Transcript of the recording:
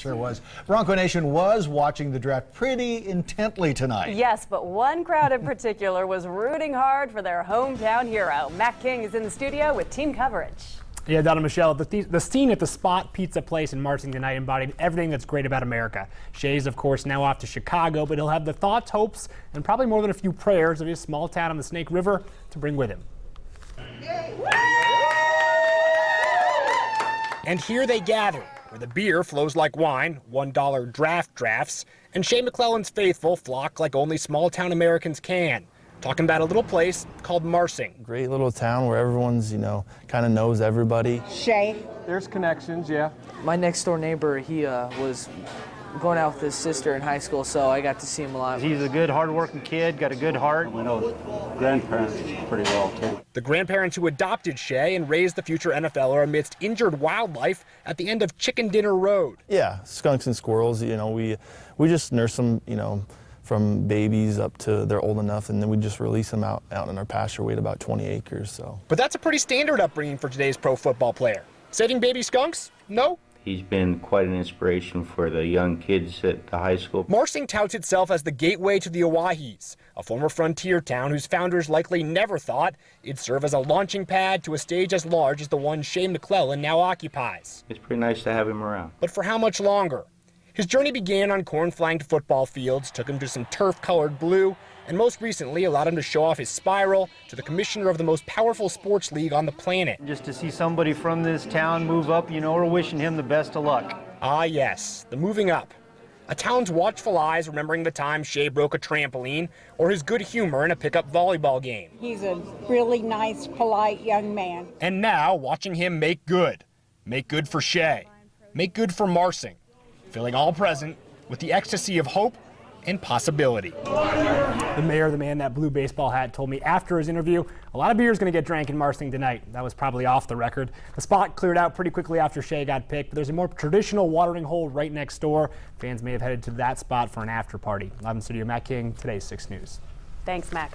Sure was. Bronco Nation was watching the draft pretty intently tonight. Yes, but one crowd in particular was rooting hard for their hometown hero. Matt King is in the studio with team coverage. Yeah, Donna Michelle, the scene at the Spot Pizza Place in Marsing tonight embodied everything that's great about America. Shea's, of course, now off to Chicago, but he'll have the thoughts, hopes, and probably more than a few prayers of his small town on the Snake River to bring with him. And here they gather, where the beer flows like wine, $1 draft drafts, and Shea McClellin's faithful flock like only small-town Americans can. Talking about a little place called Marsing. Great little town where everyone's, kind of knows everybody. Shea. There's connections, yeah. My next door neighbor, he was going out with his sister in high school, so I got to see him a lot. He's a good, hard-working kid, got a good heart. We know grandparents pretty well, too. The grandparents who adopted Shea and raised the future NFLer amidst injured wildlife at the end of Chicken Dinner Road. Yeah, skunks and squirrels, we just nurse them, from babies up to they're old enough, and then we just release them out in our pasture. We had about 20 acres, so. But that's a pretty standard upbringing for today's pro football player. Saving baby skunks? No. He's been quite an inspiration for the young kids at the high school. Marsing touts itself as the gateway to the Owahis, a former frontier town whose founders likely never thought it'd serve as a launching pad to a stage as large as the one Shea McClellin now occupies. It's pretty nice to have him around. But for how much longer? His journey began on corn-flanked football fields, took him to some turf-colored blue, and most recently allowed him to show off his spiral to the commissioner of the most powerful sports league on the planet. Just to see somebody from this town move up, we're wishing him the best of luck. Ah, yes, the moving up. A town's watchful eyes remembering the time Shea broke a trampoline or his good humor in a pickup volleyball game. He's a really nice, polite young man. And now watching him make good. Make good for Shea. Make good for Marsing. Feeling all present with the ecstasy of hope and possibility. The mayor of the man in that blue baseball hat told me after his interview, a lot of beer is going to get drank in Marsing tonight. That was probably off the record. The spot cleared out pretty quickly after Shea got picked, but there's a more traditional watering hole right next door. Fans may have headed to that spot for an after party. Live in studio, Matt King, today's 6 News. Thanks, Mac.